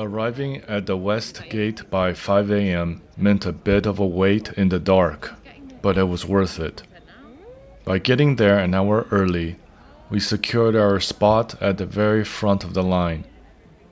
Arriving at the west gate by 5 a.m. meant a bit of a wait in the dark, but it was worth it. By getting there an hour early, we secured our spot at the very front of the line,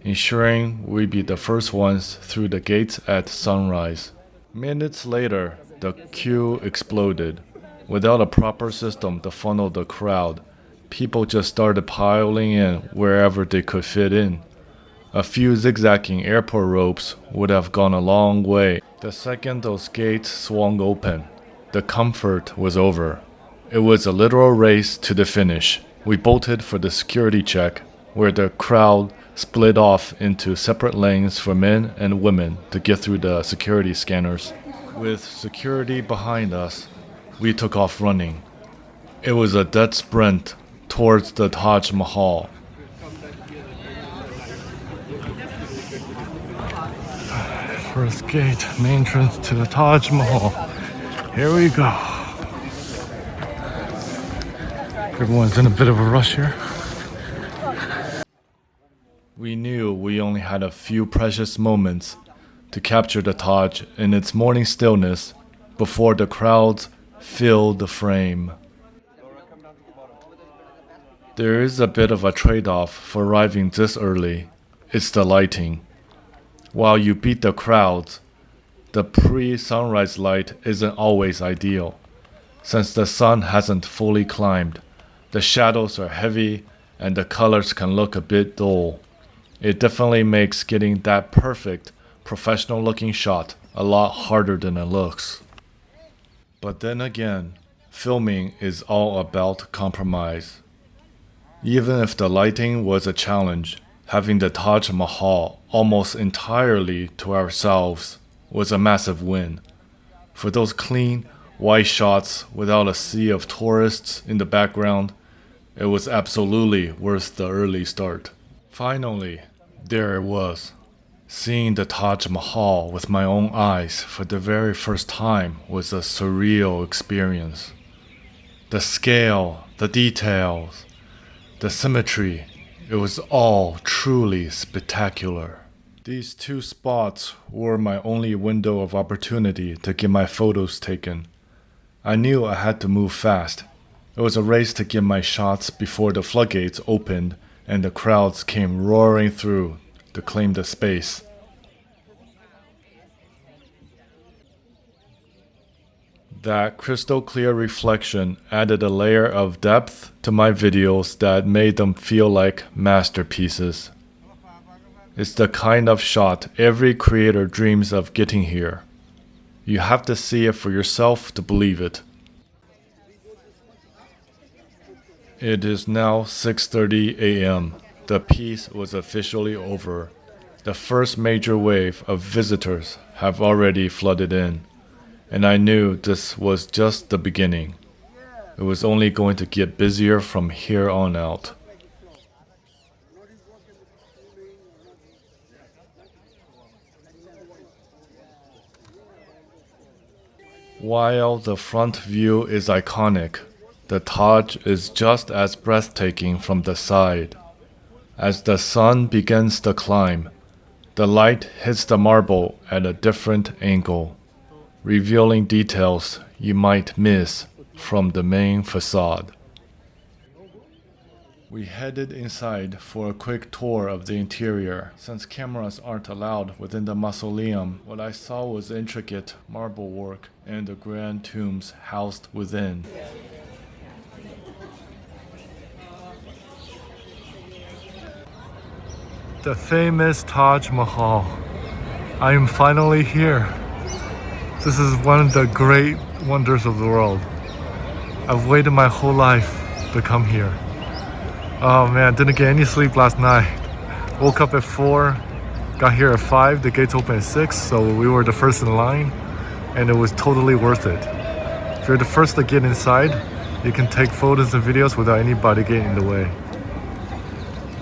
ensuring we'd be the first ones through the gates at sunrise. Minutes later, the queue exploded. Without a proper system to funnel the crowd, people just started piling in wherever they could fit in. A few zigzagging airport ropes would have gone a long way. The second those gates swung open, the comfort was over. It was a literal race to the finish. We bolted for the security check, where the crowd split off into separate lanes for men and women to get through the security scanners. With security behind us, we took off running. It was a dead sprint towards the Taj Mahal. First gate, main entrance to the Taj Mahal. Here we go. Everyone's in a bit of a rush here. We knew we only had a few precious moments to capture the Taj in its morning stillness before the crowds filled the frame. There is a bit of a trade-off for arriving this early. It's the lighting. While you beat the crowds, the pre-sunrise light isn't always ideal. Since the sun hasn't fully climbed, the shadows are heavy and the colors can look a bit dull. It definitely makes getting that perfect, professional-looking shot a lot harder than it looks. But then again, filming is all about compromise. Even if the lighting was a challenge, having the Taj Mahal almost entirely to ourselves was a massive win. For those clean, white shots without a sea of tourists in the background, it was absolutely worth the early start. Finally, there it was. Seeing the Taj Mahal with my own eyes for the very first time was a surreal experience. The scale, the details, the symmetry, it was all truly spectacular. These two spots were my only window of opportunity to get my photos taken. I knew I had to move fast. It was a race to get my shots before the floodgates opened and the crowds came roaring through to claim the space. That crystal clear reflection added a layer of depth to my videos that made them feel like masterpieces. It's the kind of shot every creator dreams of getting here. You have to see it for yourself to believe it. It is now 6:30 a.m. The piece was officially over. The first major wave of visitors have already flooded in, and I knew this was just the beginning. It was only going to get busier from here on out. While the front view is iconic, the Taj is just as breathtaking from the side. As the sun begins to climb, the light hits the marble at a different angle, revealing details you might miss from the main facade. We headed inside for a quick tour of the interior. Since cameras aren't allowed within the mausoleum, what I saw was intricate marble work and the grand tombs housed within. The famous Taj Mahal. I am finally here. This is one of the great wonders of the world. I've waited my whole life to come here. Oh man, didn't get any sleep last night. Woke up at 4, got here at 5, the gates open at 6, so we were the first in line, and it was totally worth it. If you're the first to get inside, you can take photos and videos without anybody getting in the way.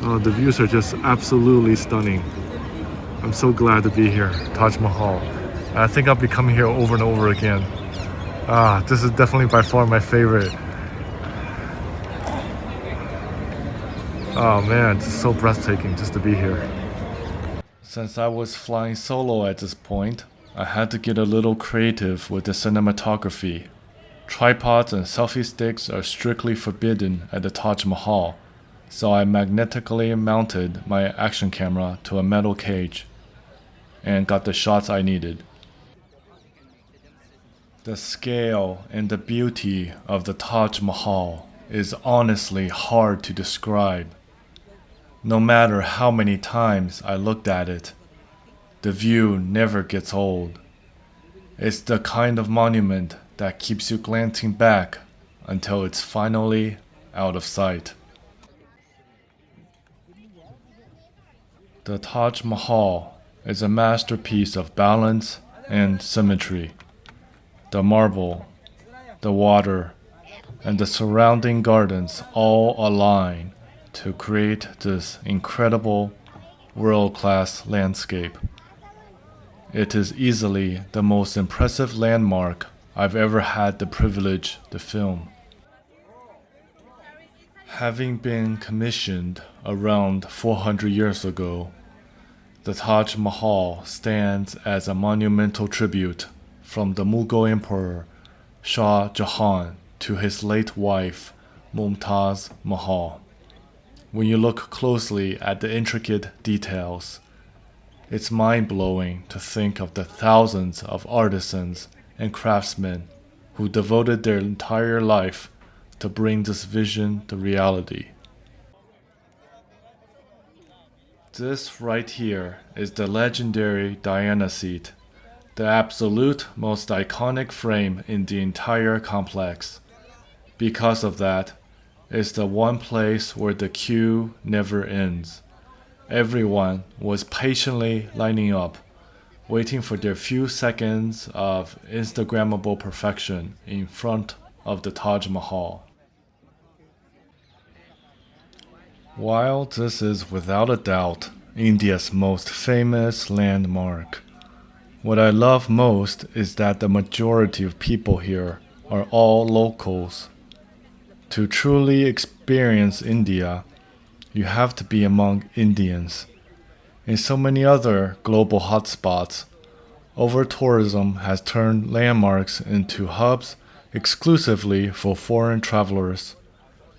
Oh, the views are just absolutely stunning. I'm so glad to be here, Taj Mahal. I think I'll be coming here over and over again. This is definitely by far my favorite. Oh man, it's so breathtaking just to be here. Since I was flying solo at this point, I had to get a little creative with the cinematography. Tripods and selfie sticks are strictly forbidden at the Taj Mahal, so I magnetically mounted my action camera to a metal cage and got the shots I needed. The scale and the beauty of the Taj Mahal is honestly hard to describe. No matter how many times I looked at it, the view never gets old. It's the kind of monument that keeps you glancing back until it's finally out of sight. The Taj Mahal is a masterpiece of balance and symmetry. The marble, the water, and the surrounding gardens all align to create this incredible, world-class landscape. It is easily the most impressive landmark I've ever had the privilege to film. Having been commissioned around 400 years ago, the Taj Mahal stands as a monumental tribute from the Mughal Emperor Shah Jahan to his late wife Mumtaz Mahal. When you look closely at the intricate details, it's mind-blowing to think of the thousands of artisans and craftsmen who devoted their entire life to bring this vision to reality. This right here is the legendary Diana seat, the absolute most iconic frame in the entire complex. Because of that, it's the one place where the queue never ends. Everyone was patiently lining up, waiting for their few seconds of Instagrammable perfection in front of the Taj Mahal. While this is without a doubt India's most famous landmark, what I love most is that the majority of people here are all locals. To truly experience India, you have to be among Indians. In so many other global hotspots, over-tourism has turned landmarks into hubs exclusively for foreign travelers.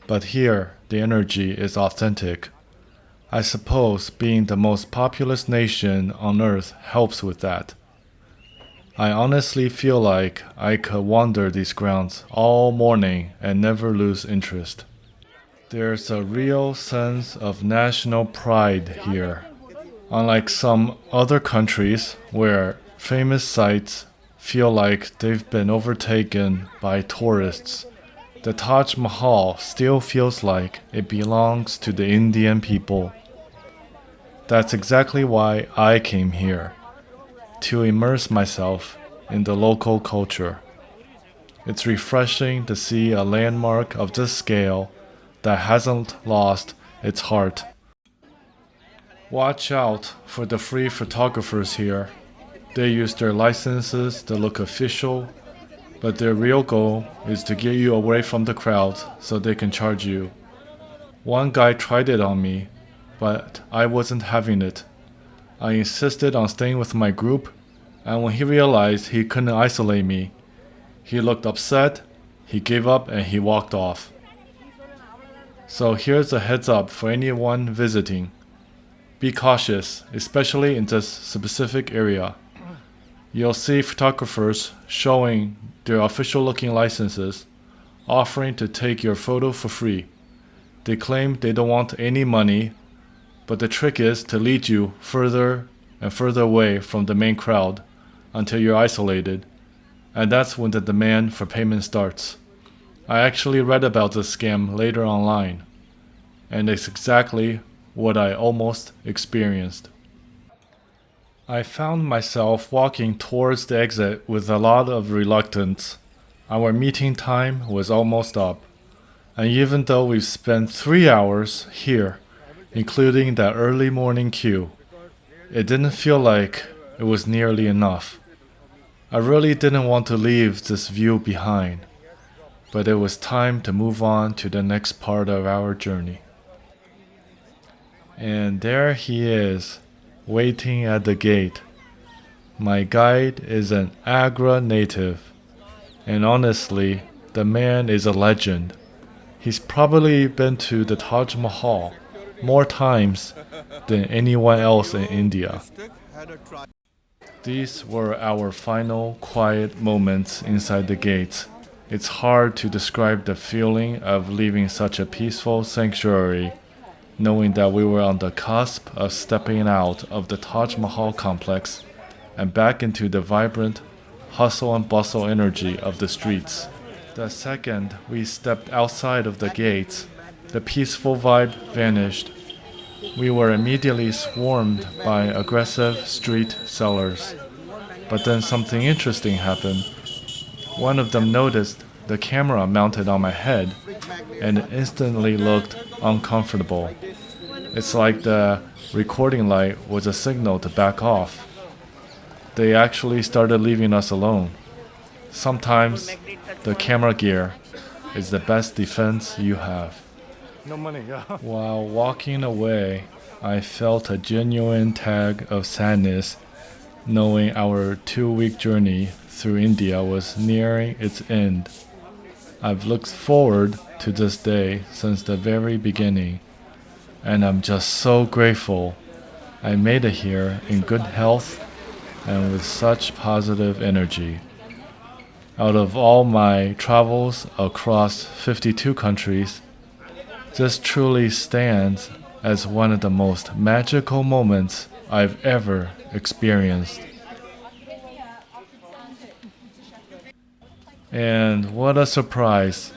But here, the energy is authentic. I suppose being the most populous nation on earth helps with that. I honestly feel like I could wander these grounds all morning and never lose interest. There's a real sense of national pride here. Unlike some other countries where famous sites feel like they've been overtaken by tourists, the Taj Mahal still feels like it belongs to the Indian people. That's exactly why I came here, to immerse myself in the local culture. It's refreshing to see a landmark of this scale that hasn't lost its heart. Watch out for the free photographers here. They use their licenses to look official, but their real goal is to get you away from the crowd so they can charge you. One guy tried it on me, but I wasn't having it. I insisted on staying with my group, and when he realized he couldn't isolate me, he looked upset, he gave up, and he walked off. So here's a heads up for anyone visiting. Be cautious, especially in this specific area. You'll see photographers showing their official-looking licenses, offering to take your photo for free. They claim they don't want any money, but the trick is to lead you further and further away from the main crowd until you're isolated, and that's when the demand for payment starts. I actually read about this scam later online, and it's exactly what I almost experienced. I found myself walking towards the exit with a lot of reluctance. Our meeting time was almost up, and even though we've spent 3 hours here, including that early morning queue, it didn't feel like it was nearly enough. I really didn't want to leave this view behind, but it was time to move on to the next part of our journey. And there he is, waiting at the gate. My guide is an Agra native, and honestly, the man is a legend. He's probably been to the Taj Mahal more times than anyone else in India. These were our final quiet moments inside the gates. It's hard to describe the feeling of leaving such a peaceful sanctuary, knowing that we were on the cusp of stepping out of the Taj Mahal complex and back into the vibrant hustle and bustle energy of the streets. The second we stepped outside of the gates, the peaceful vibe vanished. We were immediately swarmed by aggressive street sellers. But then something interesting happened. One of them noticed the camera mounted on my head and instantly looked uncomfortable. It's like the recording light was a signal to back off. They actually started leaving us alone. Sometimes the camera gear is the best defense you have. No money, yeah. While walking away, I felt a genuine tag of sadness, knowing our 2-week journey through India was nearing its end. I've looked forward to this day since the very beginning, and I'm just so grateful I made it here in good health and with such positive energy. Out of all my travels across 52 countries, this truly stands as one of the most magical moments I've ever experienced. And what a surprise!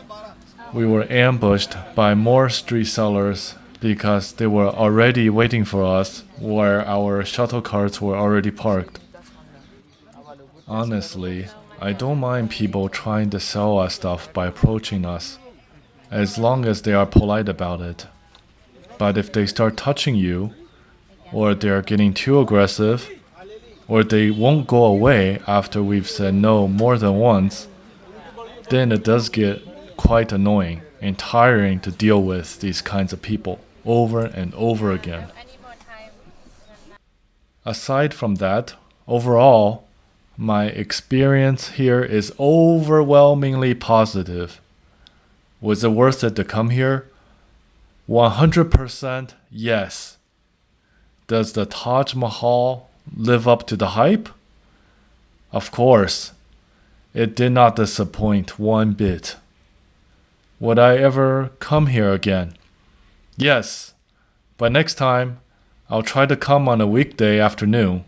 We were ambushed by more street sellers because they were already waiting for us where our shuttle carts were already parked. Honestly, I don't mind people trying to sell us stuff by approaching us, as long as they are polite about it. But if they start touching you, or they're getting too aggressive, or they won't go away after we've said no more than once, then it does get quite annoying and tiring to deal with these kinds of people over and over again. Aside from that, overall, my experience here is overwhelmingly positive. Was it worth it to come here? 100% yes. Does the Taj Mahal live up to the hype? Of course. It did not disappoint one bit. Would I ever come here again? Yes, but next time I'll try to come on a weekday afternoon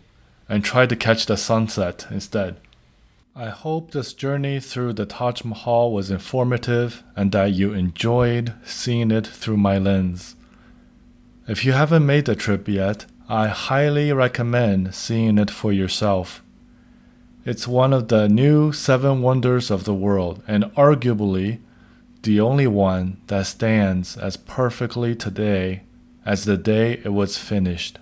and try to catch the sunset instead. I hope this journey through the Taj Mahal was informative and that you enjoyed seeing it through my lens. If you haven't made the trip yet, I highly recommend seeing it for yourself. It's one of the new 7 wonders of the world and arguably the only one that stands as perfectly today as the day it was finished.